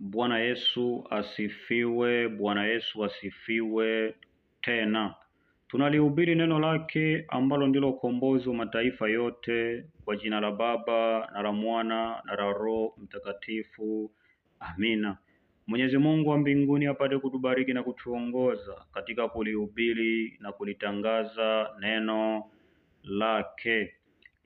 Bwana Yesu asifiwe, Bwana Yesu asifiwe tena. Tunalihubiri neno lake ambalo ndilo ukombozi wa mataifa yote, kwa jina la Baba na la Mwana na la Roho Mtakatifu. Amina. Mwenyezi Mungu wa mbinguni apate kutubariki na kutuongoza katika kulihubiri na kulitangaza neno lake.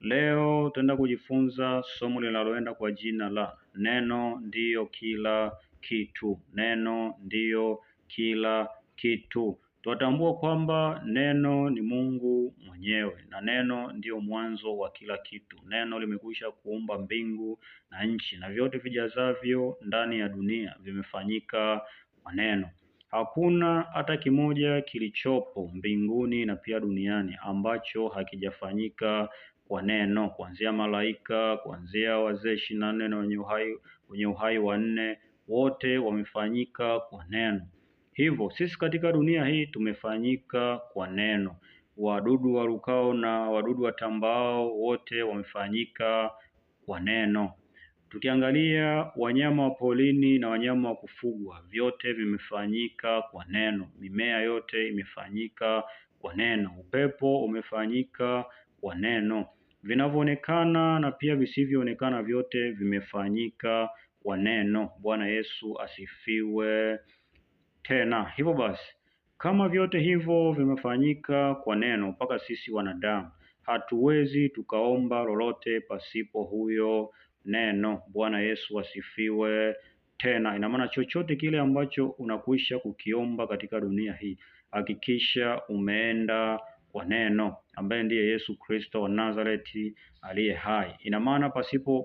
Leo tutaenda kujifunza somo linaloenda kwa jina la neno ndiyo kila kitu. Neno ndiyo kila kitu. Tunatambua kwamba neno ni Mungu mwenyewe na neno ndiyo mwanzo wa kila kitu. Neno limekwisha kuumba mbingu na nchi na vyote vijazavyo ndani ya dunia vimefanyika kwa neno. Hakuna hata kimoja kilichopo mbinguni na pia duniani ambacho hakijafanyika kwa neno, kuanzia malaika, kuanzia wazee 24 na wenye uhai wanne, wote wamefanyika kwa neno. Hivyo sisi katika dunia hii tumefanyika kwa neno. Wadudu warukao na wadudu watambao wote wamefanyika kwa neno. Tukiangalia wanyama wa polini na wanyama wa kufugwa, vyote vimefanyika kwa neno. Mimea yote imefanyika kwa neno. Upepo umefanyika kwa neno. Vinavyoonekana na pia visivyoonekana vyote vimefanyika kwa neno. Bwana Yesu asifiwe tena. Hivyo basi, kama vyote hivyo vimefanyika kwa neno, mpaka sisi wanadamu hatuwezi tukaomba lolote pasipo huyo neno. Bwana Yesu asifiwe tena. Ina maana chochote kile ambacho unakwisha kukiomba katika dunia hii, hakikisha umeenda kwa neno, ambaye ndiye Yesu Kristo wa Nazareti aliye hai. Ina maana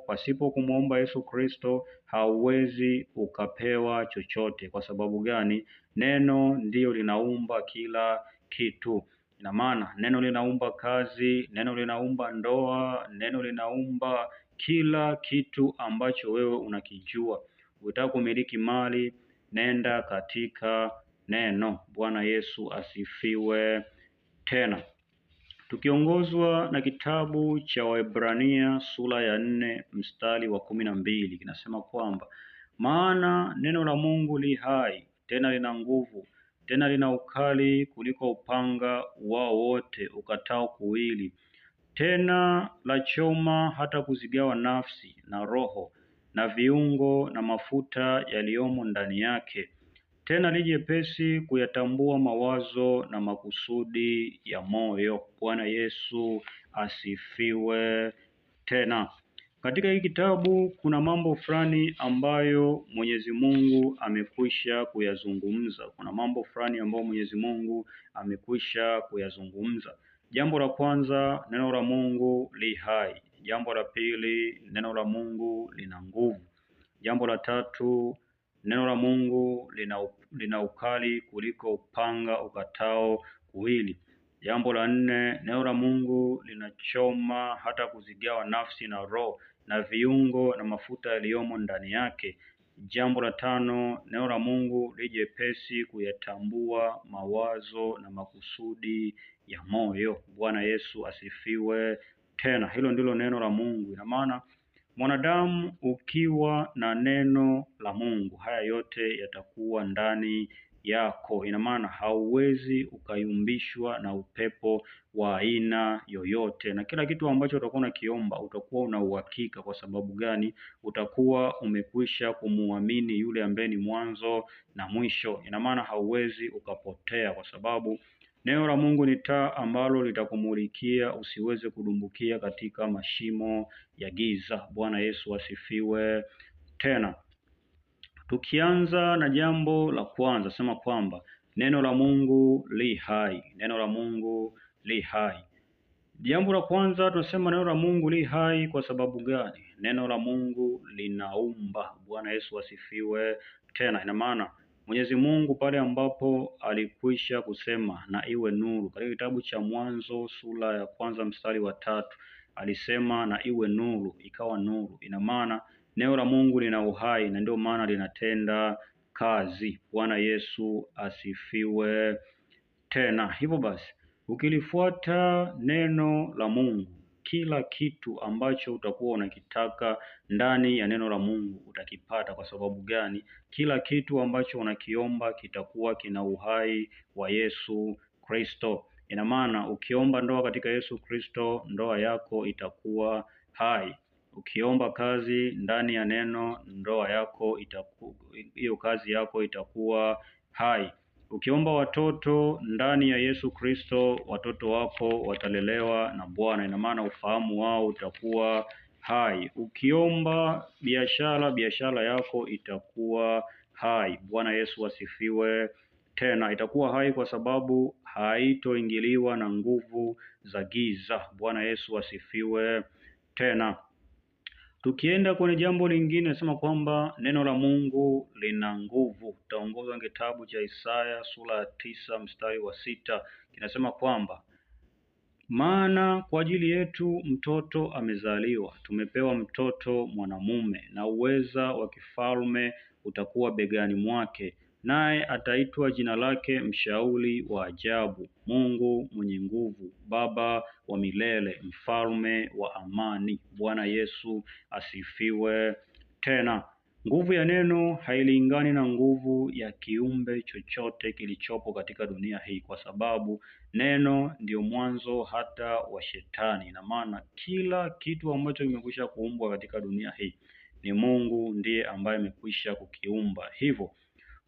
pasipo kumwomba Yesu Kristo hauwezi ukapewa chochote. Kwa sababu gani? Neno ndiyo linaumba kila kitu. Ina maana neno linaumba kazi, neno linaumba ndoa, neno linaumba kila kitu ambacho wewe unakijua. Ukitaka kumiliki mali, nenda katika neno. Bwana Yesu asifiwe tena. Tukiongozwa na kitabu cha Waebrania sura ya 4 mstari wa 12, kinasema kwamba maana neno la Mungu li hai, tena lina nguvu, tena lina ukali kuliko upanga wao wote ukatao kuwili, tena la choma hata kuzigawa nafsi na roho na viungo na mafuta yaliyomo ndani yake, tena li jepesi kuyatambua mawazo na makusudi ya moyo. Bwana Yesu asifiwe tena. Katika hii kitabu kuna mambo fulani ambayo Mwenyezi Mungu amekwisha kuyazungumza. Kuna mambo fulani ambayo Mwenyezi Mungu amekwisha kuyazungumza. Jambo la kwanza, neno la Mungu li hai. Jambo la pili, neno la Mungu lina nguvu. Jambo la tatu, neno la Mungu lina ukali kuliko upanga ukatao kuwili. Jambo la nne, neno la Mungu linachoma hata kuzigawa nafsi na roho na viungo na mafuta yaliyomo ndani yake. Jambo la tano, neno la Mungu li jepesi kuyatambua mawazo na makusudi ya moyo. Bwana Yesu asifiwe tena. Hilo ndilo neno la Mungu. Ina maana mwanadamu ukiwa na neno la Mungu, haya yote yatakuwa ndani yako. Ina maana hauwezi ukayumbishwa na upepo wa aina yoyote, na kila kitu ambacho utakuwa unakiomba utakuwa una uhakika. Kwa sababu gani? Utakuwa umekwisha kumuamini yule ambaye ni mwanzo na mwisho. Ina maana hauwezi ukapotea, kwa sababu neno la Mungu ni taa ambalo litakumulikia usiweze kudumbukia katika mashimo ya giza. Bwana Yesu asifiwe tena. Tukianza na jambo la kwanza, sema kwamba neno la Mungu li hai. Neno la Mungu li hai. Jambo la kwanza tunasema neno la Mungu li hai kwa sababu gani? Neno la Mungu linaumba. Bwana Yesu asifiwe tena. Ina maana Mwenyezi Mungu pale ambapo alikwisha kusema na iwe nuru, katika kitabu cha Mwanzo sura ya 1 mstari wa 3 alisema na iwe nuru, ikawa nuru. Ina maana neno la Mungu lina uhai na ndio maana linatenda kazi. Bwana Yesu asifiwe tena. Hivyo basi, ukilifuata neno la Mungu kila kitu ambacho utakuwa unakitaka ndani ya neno la Mungu utakipata. Kwa sababu gani? Kila kitu ambacho unakiomba kitakuwa kina uhai wa Yesu Kristo. Ina maana ukiomba ndoa katika Yesu Kristo, ndoa yako itakuwa hai. Ukiomba kazi ndani ya neno, ndoa yako hiyo kazi yako itakuwa hai. Ukiomba watoto ndani ya Yesu Kristo, watoto wako watalelewa na Bwana. Ina maana ufahamu wao utakuwa hai. Ukiomba biashara, biashara yako itakuwa hai. Bwana Yesu asifiwe. Tena itakuwa hai kwa sababu haitoingiliwa na nguvu za giza. Bwana Yesu asifiwe. Tena tukienda kwenye jambo lingine, nasema kwamba neno la Mungu lina nguvu. Tutaongozwa na kitabu cha Isaya sura ya 9 mstari wa 6, kinasema kwamba maana kwa ajili yetu mtoto amezaliwa, tumepewa mtoto mwanamume, na uweza wa kifalme utakuwa begani mwake, naye ataitwa jina lake Mshauri wa Ajabu, Mungu mwenye nguvu, Baba wa milele, Mfalme wa amani. Bwana Yesu asifiwe. Tena nguvu ya neno hailingani na nguvu ya kiumbe chochote kilichopo katika dunia hii, kwa sababu neno ndio mwanzo hata wa Shetani. Ina maana kila kitu ambacho kimekwisha kuumbwa katika dunia hii ni Mungu ndiye ambaye amekwisha kukiumba. Hivyo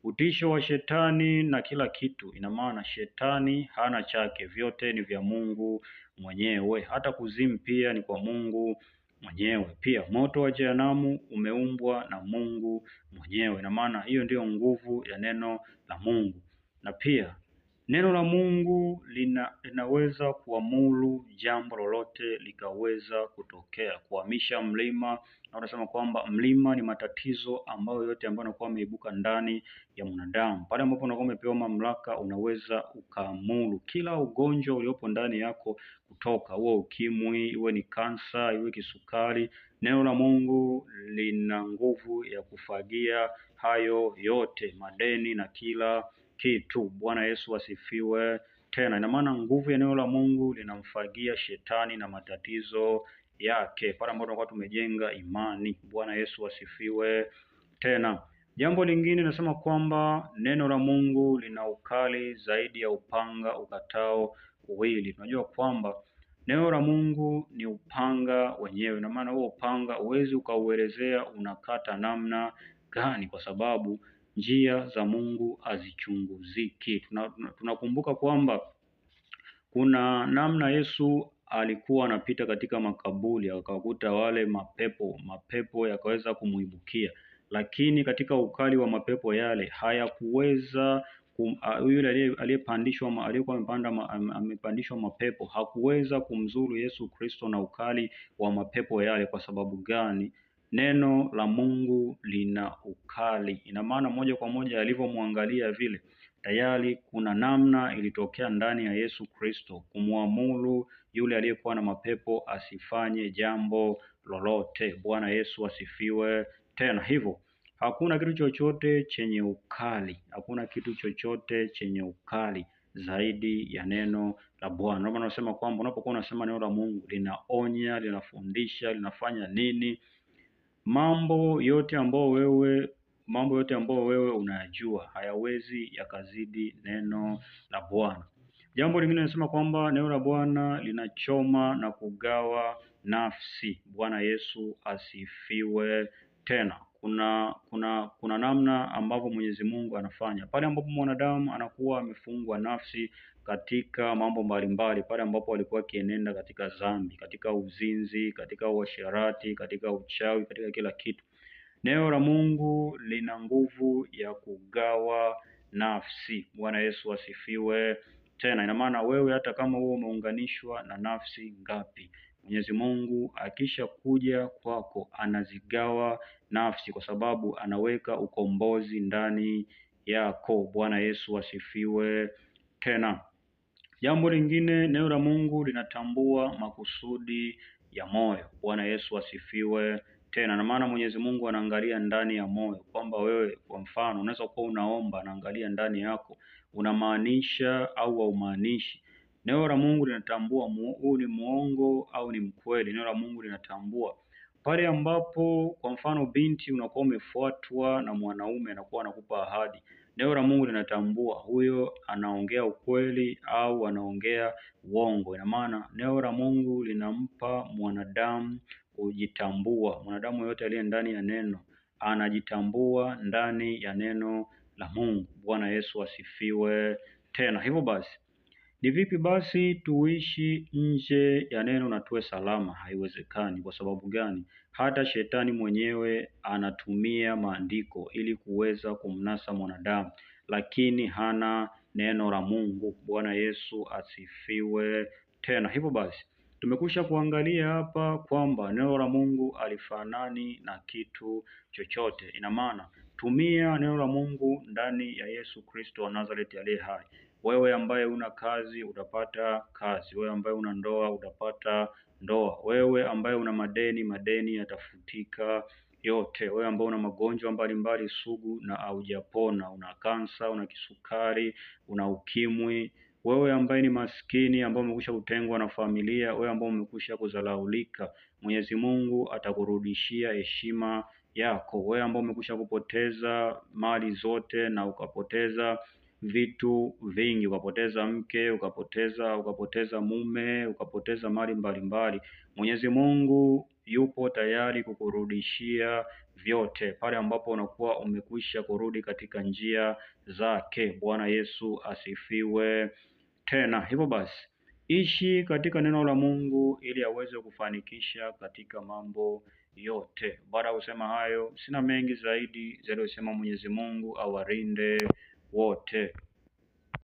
utisho wa Shetani na kila kitu, ina maana Shetani hana chake, vyote ni vya Mungu mwenyewe. Hata kuzimu pia ni kwa Mungu mwenyewe. Pia moto wa jehanamu umeumbwa na Mungu mwenyewe. Ina maana hiyo ndiyo nguvu ya neno la Mungu. Na pia neno la Mungu linaweza kuamuru jambo lolote likaweza kutokea, kuhamisha mlima. Na unasema kwamba mlima ni matatizo ambayo yote ambayo yanakuwa yameibuka ndani ya mwanadamu. Pale ambapo unakuwa umepewa mamlaka, unaweza ukaamuru kila ugonjwa uliopo ndani yako kutoka, uwe ukimwi, iwe ni kansa, iwe kisukari. Neno la Mungu lina nguvu ya kufagia hayo yote, madeni na kila kitu. Bwana Yesu asifiwe. Tena ina maana nguvu ya neno la Mungu linamfagia Shetani na matatizo yake, pale ambapo tunakuwa tumejenga imani. Bwana Yesu asifiwe. Tena jambo lingine nasema kwamba neno la Mungu lina ukali zaidi ya upanga ukatao kuwili. Tunajua kwamba neno la Mungu ni upanga wenyewe. Ina maana huo upanga huwezi ukauelezea unakata namna gani, kwa sababu njia za Mungu hazichunguziki. Tunakumbuka kwamba kuna namna Yesu alikuwa anapita katika makaburi, akakuta wale mapepo yakaweza kumuibukia, lakini katika ukali wa mapepo yale hayakuweza yule aliyekuwa amepandishwa mapepo hakuweza kumzuru Yesu Kristo na ukali wa mapepo yale. Kwa sababu gani? Neno la Mungu lina ukali. Ina maana moja kwa moja alivyomwangalia vile, tayari kuna namna ilitokea ndani ya Yesu Kristo kumwamuru yule aliyekuwa na mapepo asifanye jambo lolote. Bwana Yesu asifiwe. Tena hivyo hakuna kitu chochote chenye ukali, hakuna kitu chochote chenye ukali zaidi ya neno la Bwana. Ndio maana nasema kwamba unapokuwa unasema neno la Mungu linaonya, linafundisha, linafanya nini, mambo yote ambayo wewe unayajua hayawezi yakazidi neno la Bwana. Jambo lingine nasema kwamba neno la Bwana linachoma na kugawa nafsi. Bwana Yesu asifiwe. Tena kuna namna ambavyo Mwenyezi Mungu anafanya pale ambapo mwanadamu anakuwa amefungwa nafsi katika mambo mbalimbali, pale ambapo alikuwa akienenda katika dhambi, katika uzinzi, katika uasherati, katika uchawi, katika kila kitu. Neno la Mungu lina nguvu ya kugawa nafsi. Bwana Yesu asifiwe. Tena ina maana wewe hata kama wewe umeunganishwa na nafsi ngapi, Mwenyezi Mungu akisha kuja kwako anazigawa nafsi, kwa sababu anaweka ukombozi ndani yako. Bwana Yesu asifiwe. Tena jambo lingine, neno la Mungu linatambua makusudi ya moyo. Bwana Yesu asifiwe. Tena na maana Mwenyezi Mungu anaangalia ndani ya moyo, kwamba wewe kwa mfano unaweza kuwa unaomba, anaangalia ndani yako unamaanisha au haumaanishi. Neno la Mungu linatambua huu ni muongo au ni mkweli. Neno la Mungu linatambua pale ambapo kwa mfano binti unakuwa umefuatwa na mwanaume anakuwa anakupa ahadi. Neno la Mungu linatambua huyo anaongea ukweli au anaongea uongo. Ina maana neno la Mungu linampa mwanadamu kujitambua. Mwanadamu yote aliye ndani ya neno anajitambua ndani ya neno la Mungu. Bwana Yesu asifiwe tena. Hivyo basi ni vipi basi tuishi nje ya neno na tuwe salama? Haiwezekani. Kwa sababu gani? Hata shetani mwenyewe anatumia maandiko ili kuweza kumnasa mwanadamu, lakini hana neno la Mungu. Bwana Yesu asifiwe tena. Hivyo basi tumekwisha kuangalia hapa kwamba neno la Mungu alifanani na kitu chochote. Ina maana tumia neno la Mungu ndani ya Yesu Kristo wa Nazareti aliye hai. Wewe ambaye una kazi utapata kazi. Wewe ambaye una ndoa utapata ndoa. Wewe ambaye una madeni yatafutika yote. Wewe ambaye una magonjwa mbalimbali sugu na haujapona, una kansa, una kisukari, una ukimwi, wewe ambaye ni maskini, ambaye umekwisha kutengwa na familia, wewe ambaye umekwisha kudharaulika, Mwenyezi Mungu atakurudishia heshima yako. Wewe ambaye umekwisha kupoteza mali zote na ukapoteza vitu vingi, ukapoteza mke, ukapoteza mume, ukapoteza mali mbalimbali, Mwenyezi Mungu yupo tayari kukurudishia vyote pale ambapo unakuwa umekwisha kurudi katika njia zake. Bwana Yesu asifiwe tena. Hivyo basi ishi katika neno la Mungu ili aweze kufanikisha katika mambo yote. Baada ya kusema hayo, sina mengi zaidi, zaidi kusema Mwenyezi Mungu awalinde wote.